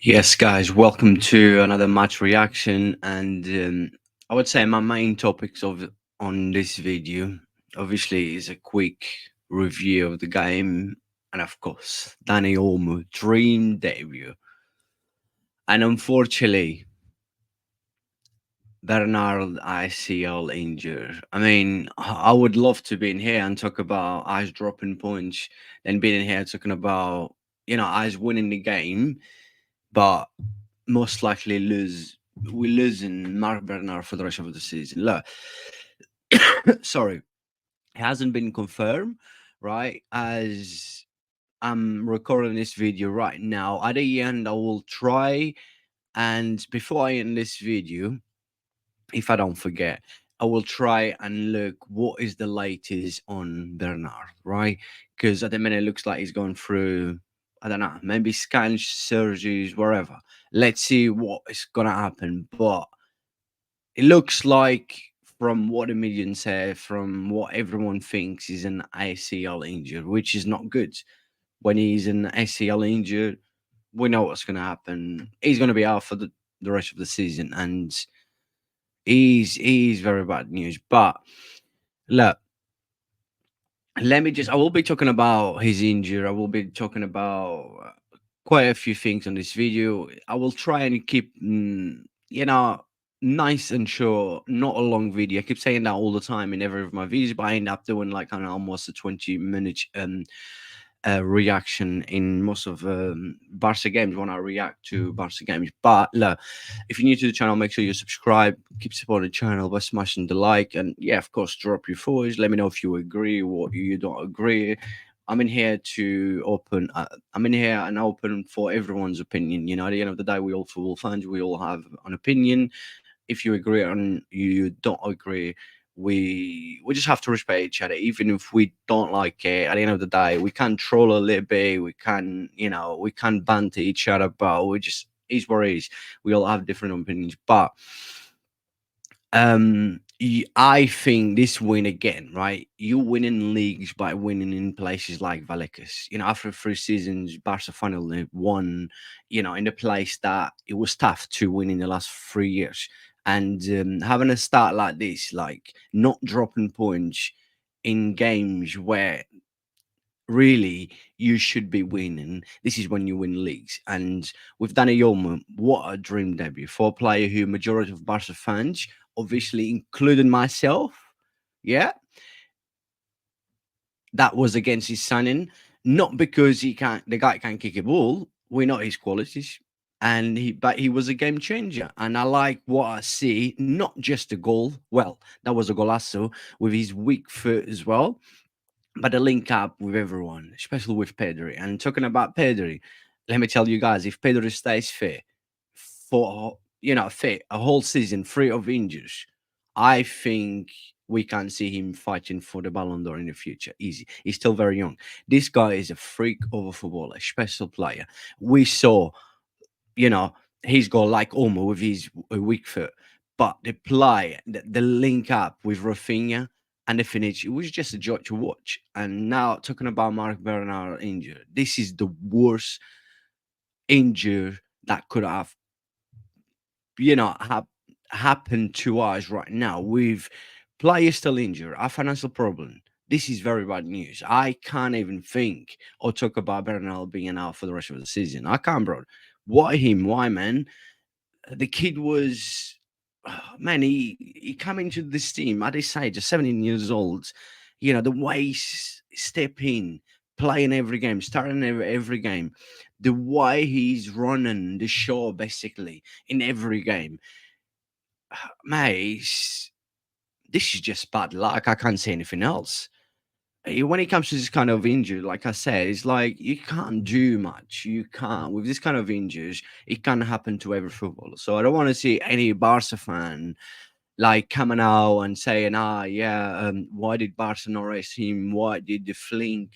Yes, guys, welcome to another match reaction. And I would say my main topics of on this video, obviously, is a quick review of the game, and of course, Dani Olmo dream debut. And unfortunately, Bernal ACL injured. I mean, I would love to be in here and talk about eyes dropping points, then being in here talking about eyes winning the game, but most likely we're losing Mark Bernard for the rest of the season. Look, sorry, it hasn't been confirmed, right? As I'm recording this video right now, at the end I will try, and before I end this video, if I don't forget, I will try and look what is the latest on Bernard, right? Because at the minute it looks like he's going through, I don't know, maybe scan surgeries, wherever. Let's see what is gonna happen. But it looks like, from what the media say, from what everyone thinks, is an ACL injury, which is not good. When he's an ACL injured, we know what's gonna happen. He's gonna be out for the rest of the season, and he's very bad news. But look, let me just I will be talking about his injury. I will be talking about quite a few things on this video. I will try and keep nice and short, not a long video. I keep saying that all the time in every of my videos, but I end up doing like kind of almost a 20-minute reaction in most of Barca games when I react to Barca games. But look, if you're new to the channel, make sure you subscribe, keep supporting the channel by smashing the like, and yeah, of course, drop your thoughts. Let me know if you agree or you don't agree. I'm in here to open. I'm in here and open for everyone's opinion. At the end of the day, we all football fans. We all have an opinion. If you agree and you don't agree, we just have to respect each other, even if we don't like it. At the end of the day, we can troll a little bit, we can banter each other, but we just is what it is. We all have different opinions, but I think this win again, right? You winning leagues by winning in places like Vallecas. After 3 seasons, Barca finally won. In the place that it was tough to win in the last 3 years, and having a start like this, like not dropping points in games where really you should be winning. This is when you win leagues. And with Dani Olmo, what a dream debut for a player who majority of Barca fans, obviously including myself, yeah, that was against his signing. Not because the guy can't kick a ball. We know his qualities. But he was a game changer. And I like what I see, not just a goal. Well, that was a golazo with his weak foot as well, but the link up with everyone, especially with Pedri. And talking about Pedri, let me tell you guys, if Pedri stays fit for fit a whole season free of injuries, I think we can see him fighting for the Ballon d'Or in the future. Easy. He's still very young. This guy is a freak of a footballer, special player. We saw, you know, he's got like Olmo with his weak foot, but the play, the link up with Rafinha and the finish, it was just a joy to watch. And now talking about Mark Bernard injured, this is the worst injury that could have, have happened to us right now. With players still injured, a financial problem. This is very bad news. I can't even think or talk about Bernal being out for the rest of the season. I can't, bro. Why him? Why, man? The kid was man, he come into this team at his age, just 17 years old. The way step in, playing every game, starting every game, the way he's running the show basically in every game. Mate, this is just bad luck. I can't say anything else. When it comes to this kind of injury, like I said, it's like you can't do much. You can't with this kind of injuries. It can happen to every footballer. So I don't want to see any Barca fan like coming out and saying, yeah, why did Barca not rest him? Why did the Flink,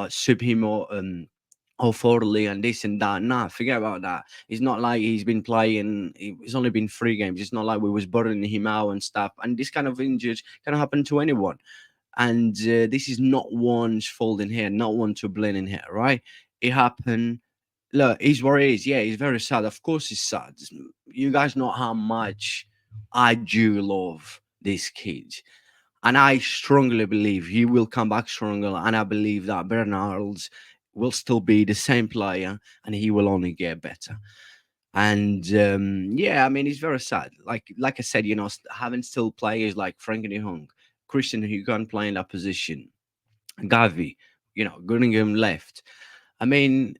sub him or thoroughly and this and that? Nah, forget about that. It's not like he's been playing. It's only been 3 games. It's not like we was burning him out and stuff. And this kind of injuries can happen to anyone. And this is not one's fault in here, not one to blame in here, right? It happened. Look, he's what he is. Yeah, he's very sad. Of course, he's sad. You guys know how much I do love this kid. And I strongly believe he will come back stronger. And I believe that Bernal will still be the same player and he will only get better. And yeah, I mean, it's very sad. Like I said, having still players like Frankie de Jong, Christian who can't play in that position, Gavi, Gunningham left. I mean,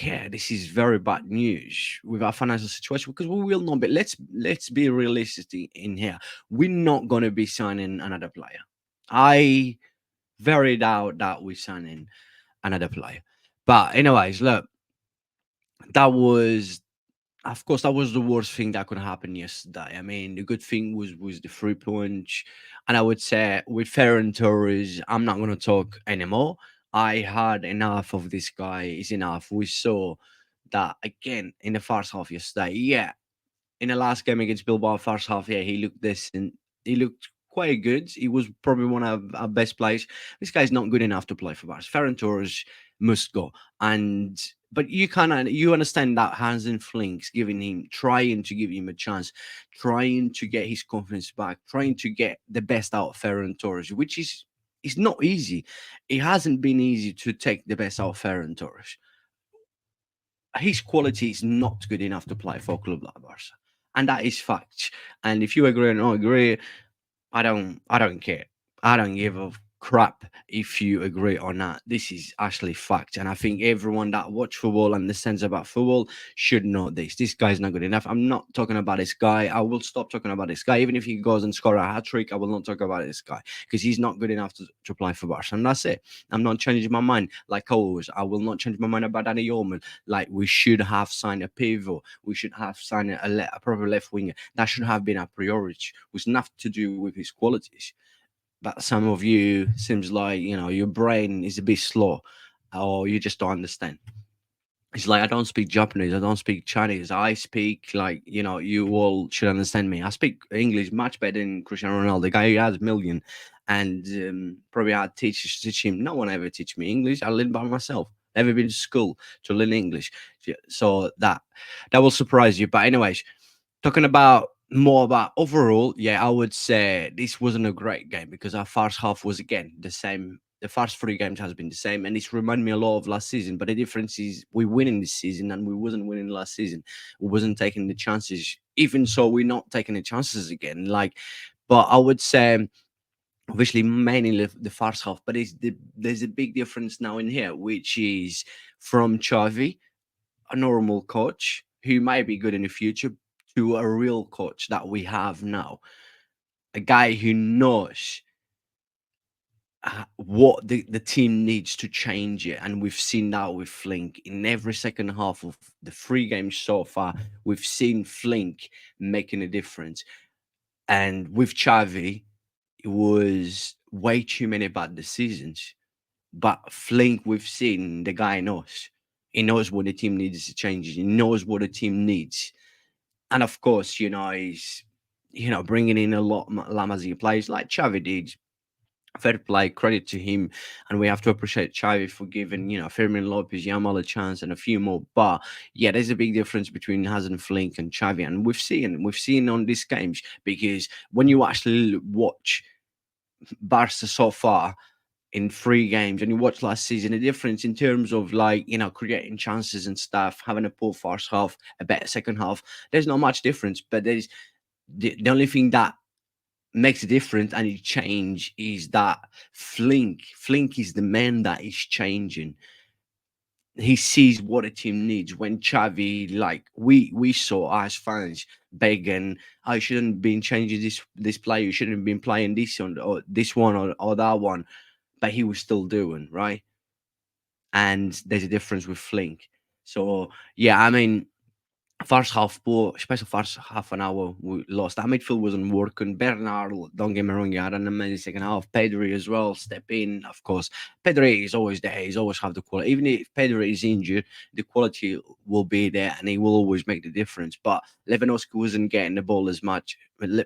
yeah, this is very bad news with our financial situation because we will not be. Let's be realistic in here. We're not gonna be signing another player. I very doubt that we're signing another player. But anyways, look, that was of course, that was the worst thing that could happen yesterday. I mean, the good thing was the free punch, and I would say with Ferran Torres, I'm not going to talk anymore. I had enough of this guy. It's enough. We saw that again in the first half yesterday. Yeah, in the last game against Bilbao, first half, yeah, he looked decent. He looked quite good. He was probably one of our best players. This guy's not good enough to play for Barca. Ferran Torres must go. And but you understand that Hansen Flink's giving him trying to give him a chance, trying to get his confidence back, trying to get the best out of Ferran Torres, which is it's not easy. It hasn't been easy to take the best out of Ferran Torres. His quality is not good enough to play for a club like Barca, and that is fact. And if you agree or not agree, I don't care. I don't give a crap if you agree or not. This is actually fact. And I think everyone that watch football and understands about football should know this. This guy's not good enough. I'm not talking about this guy. I will stop talking about this guy. Even if he goes and score a hat trick, I will not talk about this guy because he's not good enough to play for Barca. And that's it. I'm not changing my mind. Like always, I will not change my mind about Dani Olmo. Like we should have signed a pivot. We should have signed a proper left winger. That should have been a priority. With nothing to do with his qualities. But some of you seems like your brain is a bit slow, or you just don't understand. It's like I don't speak Japanese, I don't speak Chinese. I speak like you all should understand me. I speak English much better than Cristiano Ronaldo, the guy who has million, and probably I teach him. No one ever teach me English. I learn by myself. Never been to school to learn English, so that will surprise you. But anyways, talking about more about overall, yeah, I would say this wasn't a great game because our first half was again the same. The first three games has been the same, and it's reminded me a lot of last season. But the difference is we winning this season, and we wasn't winning last season. We wasn't taking the chances. Even so, we're not taking the chances again. But I would say obviously mainly the first half. But there's a big difference now in here, which is from Xavi, a normal coach who may be good in the future, to a real coach that we have now, a guy who knows what the team needs to change it. And we've seen that with Flink in every second half of the three games so far. We've seen Flink making a difference. And with Xavi, it was way too many bad decisions. But Flink, we've seen the guy knows. He knows what the team needs to change. He knows what the team needs. And of course, he's bringing in a lot Lamazia players like Xavi did. Fair play, credit to him, and we have to appreciate Xavi for giving Fermin Lopez, Yamal a chance, and a few more. But yeah, there's a big difference between Hazen Flink and Xavi, and we've seen on these games because when you actually watch Barca so far in three games and you watch last season, the difference in terms of creating chances and stuff, having a poor first half, a better second half, there's not much difference. But there's the only thing that makes a difference and it change is that Flink is the man that is changing. He sees what a team needs. When Xavi, like we saw as fans begging, I shouldn't been changing this player, you shouldn't have been playing this one or this one or that one, but he was still doing right. And there's a difference with Flink. So yeah, I mean, first half poor, especially first half an hour we lost. Our midfield wasn't working. Bernal, don't get me wrong, he had an amazing second half. Pedri as well, step in, of course. Pedri is always there. He's always have the quality. Even if Pedri is injured, the quality will be there and he will always make the difference. But Lewandowski wasn't getting the ball as much.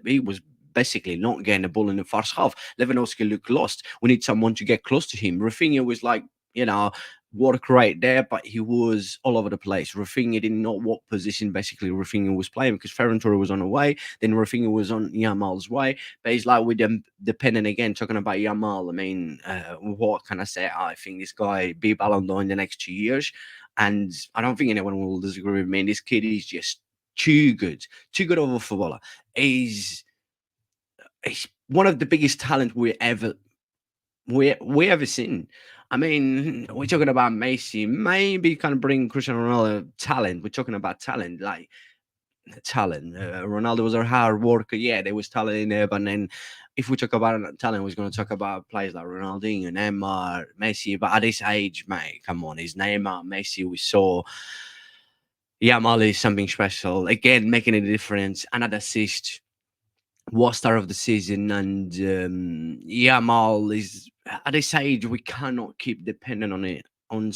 He was basically not getting the ball in the first half. Lewandowski looked lost. We need someone to get close to him. Rafinha was like, you know, work right there, but he was all over the place. Rafinha didn't know what position basically Rafinha was playing because Ferran Torres was on the way, then Rafinha was on Yamal's way. But it's like with them depending again, talking about Yamal. I mean, what can I say? I think this guy be Ballon d'Or in the next 2 years, and I don't think anyone will disagree with me. This kid is just too good of a footballer. He's he's one of the biggest talent we ever seen. I mean, we're talking about Messi. Maybe kind of bring Cristiano Ronaldo talent. We're talking about talent, like talent. Ronaldo was a hard worker. Yeah, there was talent in there. But then, if we talk about talent, we're going to talk about players like Ronaldinho, Neymar, Messi. But at this age, mate, come on, it's Neymar, Messi. We saw Yamal is something special. Again, making a difference. Another assist what start of the season and Yamal is at this age we cannot keep dependent on it on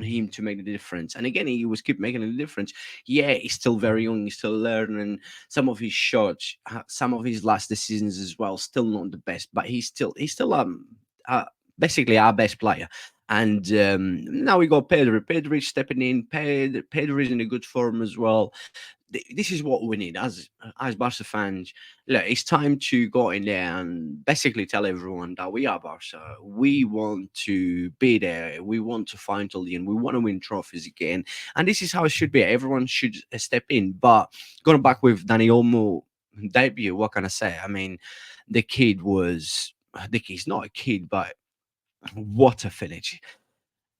him to make the difference. And again, he was keep making the difference. Yeah, he's still very young, he's still learning. Some of his shots, some of his last decisions as well, still not the best, but he's still uh, basically our best player. And now we got Pedri. Pedri stepping in. Pedri is in a good form as well. This is what we need as Barca fans. Look, it's time to go in there and basically tell everyone that we are Barca. We want to be there. We want to find till the end. We want to win trophies again, and this is how it should be. Everyone should step in. But going back with Dani Olmo debut, what can I say? I mean, the kid was the kid's not a kid, but what a finish!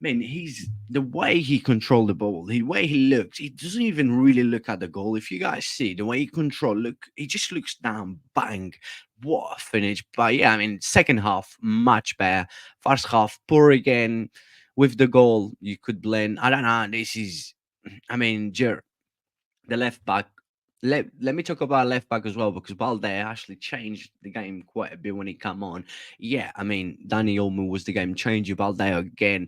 Man, he's the way he controlled the ball, the way he looks. He doesn't even really look at the goal. If you guys see the way he control, look, he just looks down, bang, what a finish! But yeah, I mean, second half much better. First half poor again. With the goal, you could blame. I don't know. This is, I mean, the left back. Let me talk about left back as well because Balde actually changed the game quite a bit when he come on. Yeah, I mean Dani Olmo was the game changer. Balde again,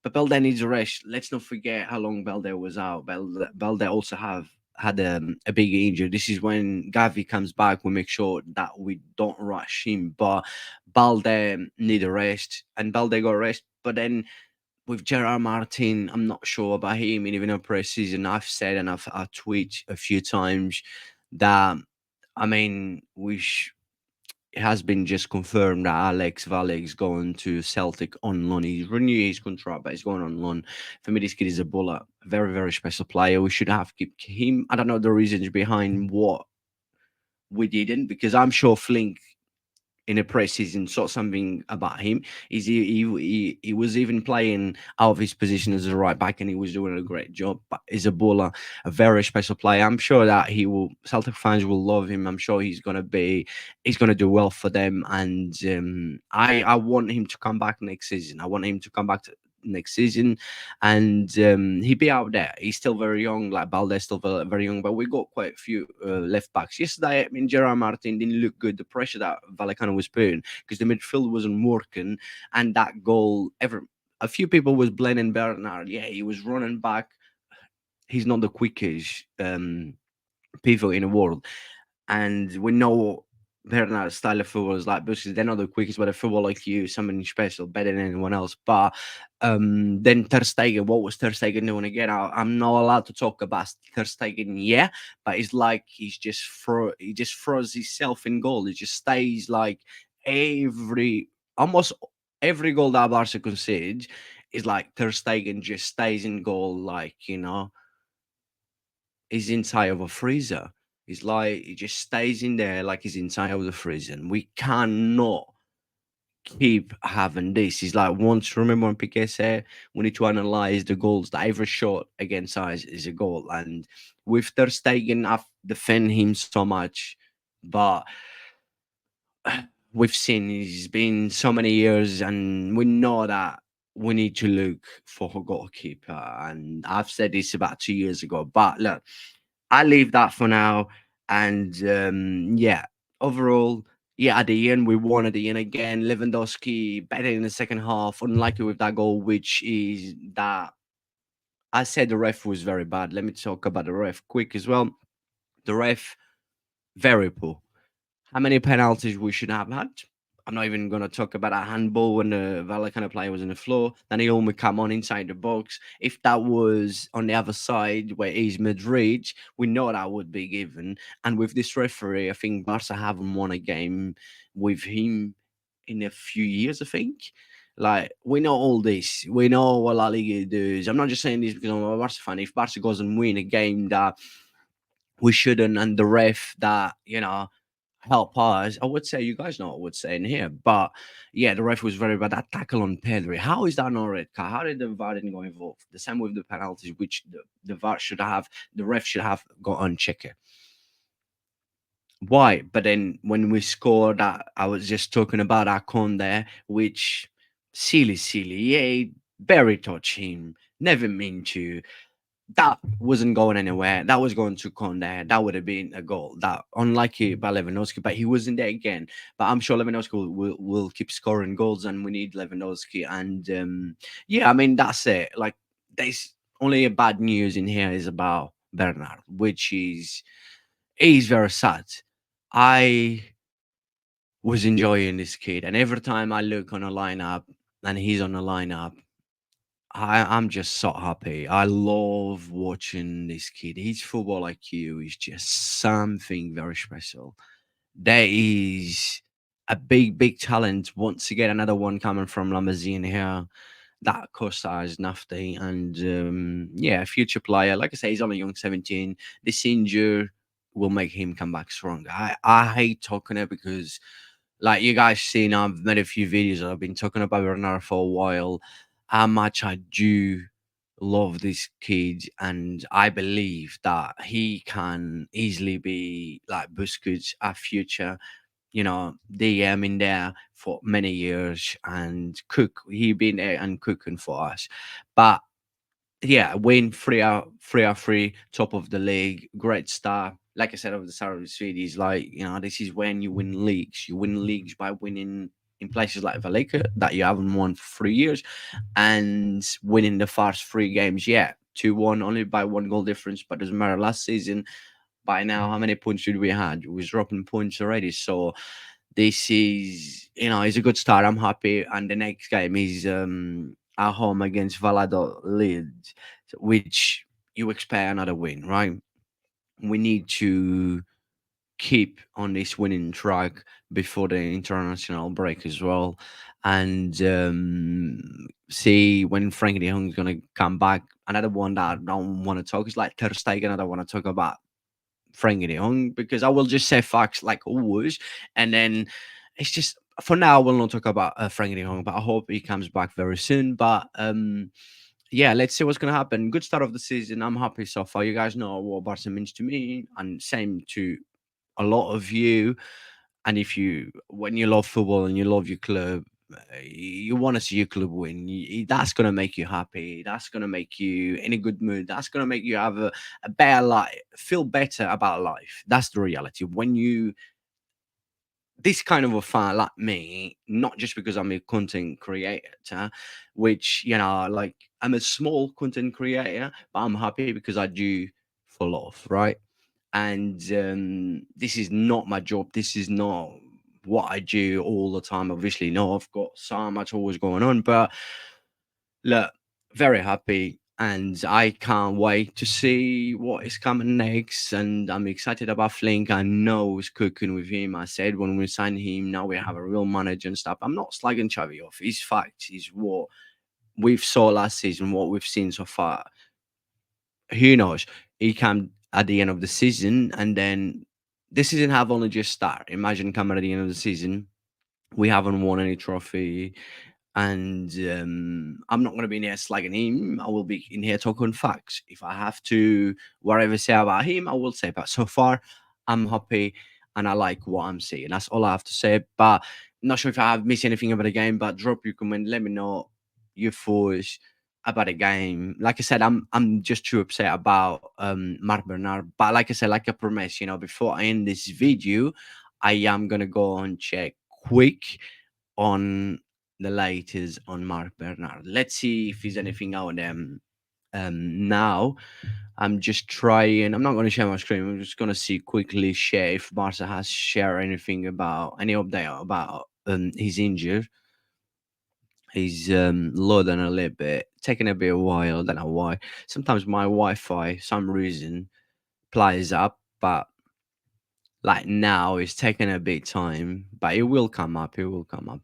but Balde needs a rest. Let's not forget how long Balde was out. Balde also have had a big injury. This is when Gavi comes back. We make sure that we don't rush him. But Balde need a rest, and Balde got a rest. But then with Gerard Martin, I'm not sure about him. And even in pre-season, I've said and I've tweeted a few times that I mean, it has been just confirmed that Alex Valle is going to Celtic on loan. He's renewed his contract, but he's going on loan. For me, this kid is a baller, very very special player. We should have kept him. I don't know the reasons behind what we didn't because I'm sure Flink in a preseason saw something about him. He was even playing out of his position as a right back, and he was doing a great job. But he's a baller, a very special player. I'm sure that he will. Celtic fans will love him. I'm sure he's gonna do well for them. And I want him to come back next season. I want him to come back to next season and he be out there. He's still very young, like Balde's still very young, but we got quite a few left backs. Yesterday, I mean, Gerard Martin didn't look good. The pressure that Vallecano was putting because the midfield wasn't working, and that goal, a few people was blaming Bernal. Yeah, he was running back. He's not the quickest pivot in the world, and we know Bernard's style of football is like because they're not the quickest, but a football like you, something special, better than anyone else. But then Ter Stegen, what was Ter Stegen doing again? I'm not allowed to talk about Ter Stegen, yeah, but it's like he just throws himself in goal. He just stays like every almost every goal that Barca concedes is like Ter Stegen just stays in goal, like he's inside of a freezer. It's like he just stays in there like he's inside of the freezer. And we cannot keep having this. It's like once remember when Piquet said we need to analyze the goals that every shot against us is a goal. And with Ter Stegen, I've defend him so much, but we've seen it's been so many years, and we know that we need to look for a goalkeeper. And I've said this about 2 years ago, but look, I leave that for now. And yeah, overall, yeah, at the end, we won at the end again. Lewandowski better in the second half, unlucky with that goal, which is that I said the ref was very bad. Let me talk about the ref quick as well. The ref, very poor. How many penalties we should have had? I'm not even gonna talk about a handball when the Vallecano player was on the floor. Dani Olmo come on inside the box. If that was on the other side where he's mid-range, we know that would be given. And with this referee, I think Barca haven't won a game with him in a few years, I think. Like, we know all this. We know what La Liga does. I'm not just saying this because I'm a Barca fan. If Barca goes and win a game that we shouldn't, and the ref that, help us, I would say you guys know what I would say in here. But yeah, the ref was very bad. That tackle on Pedri. How is that not a red card? How did the VAR didn't go involved? The same with the penalties, which the VAR should have, the ref should have got on check it. Why? But then when we scored that, I was just talking about our con there, which silly. Yeah, very touch him. Never mean to. That wasn't going anywhere. That was going to Conde. That would have been a goal. That unlucky by Lewandowski, but he wasn't there again. But I'm sure Lewandowski will keep scoring goals, and we need Lewandowski. And yeah, I mean that's it. Like there's only a bad news in here is about Bernal, which is very sad. I was enjoying this kid, and every time I look on a lineup and he's on the lineup, I'm just so happy. I love watching this kid. His football IQ is just something very special. There is a big talent. Once again, another one coming from Lamazine here. That Costa is nafty. And yeah, a future player. Like I say, he's only young 17. This injury will make him come back strong. I hate talking it because like you guys seen, I've made a few videos. I've been talking about Bernard for a while. How much I do love this kid, and I believe that he can easily be like Busquets, a future, DM in there for many years and cook. He been there and cooking for us, but yeah, win 3 out 3, top of the league, great start. Like I said over the start of the series, like this is when you win leagues. You win leagues by winning in places like Vallecano that you haven't won for 3 years, and winning the first 3 games. Yeah, 2-1 only by 1 goal difference, but doesn't matter. Last season, by now, how many points did we had? We was dropping points already. So this is a good start. I'm happy. And the next game is at home against Valladolid, which you expect another win, right? We need to keep on this winning track before the international break as well, and see when Frankie de Jong's gonna come back. Another one that I don't want to talk is like Ter Stegen. I don't want to talk about Frankie de Jong because I will just say facts like always, and then it's just for now I will not talk about Frankie de Jong, but I hope he comes back very soon. But yeah, let's see what's gonna happen. Good start of the season. I'm happy so far. You guys know what Barca means to me, and same to a lot of you. And if you, when you love football and you love your club, you want to see your club win. That's gonna make you happy. That's gonna make you in a good mood. That's gonna make you have a better life, feel better about life. That's the reality. When you this kind of a fan like me, not just because I'm a content creator, which like I'm a small content creator, but I'm happy because I do for love, right? And this is not my job. This is not what I do all the time. Obviously, no, I've got so much always going on, but look, very happy, and I can't wait to see what is coming next. And I'm excited about Flink. I know it's cooking with him. I said when we signed him, now we have a real manager and stuff. I'm not slagging Xavi off. His facts is what we've saw last season, what we've seen so far. Who knows? He come at the end of the season, and then the season have only just started. Imagine coming at the end of the season, we haven't won any trophy, and I'm not going to be in here slagging him. I will be in here talking facts. If I have to, whatever say about him, I will say. But so far, I'm happy and I like what I'm seeing. That's all I have to say. But I'm not sure if I have missed anything about the game. But drop your comment. Let me know your thoughts about the game. Like I said, I'm just too upset about Mark Bernard. But like I said, like I promised, before I end this video, I am gonna go and check quick on the latest on Mark Bernard. Let's see if there's anything out there. Now, I'm just trying. I'm not going to share my screen. I'm just going to see quickly share if Barca has shared anything about any update about he's injured. He's loading a little bit, taking a bit of while. Don't know why. Sometimes my Wi-Fi, some reason, plays up, but like now it's taking a bit time. But it will come up. It will come up.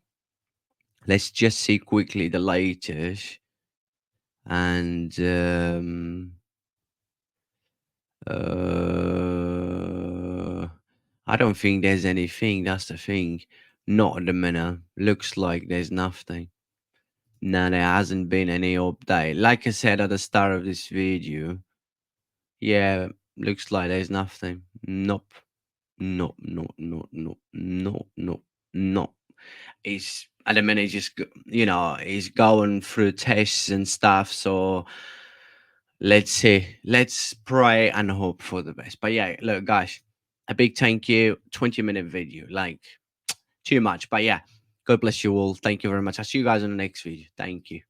Let's just see quickly the latest, and uh, I don't think there's anything. That's the thing. Not at the minute. Looks like there's nothing. No, there hasn't been any update. Like I said at the start of this video, yeah, looks like there's nothing. Nope. Nope, nope, nope, nope, nope, nope, nope. He's at the minute just he's going through tests and stuff. So let's see. Let's pray and hope for the best. But yeah, look, guys, a big thank you. 20-minute video, like too much. But yeah, God bless you all. Thank you very much. I'll see you guys in the next video. Thank you.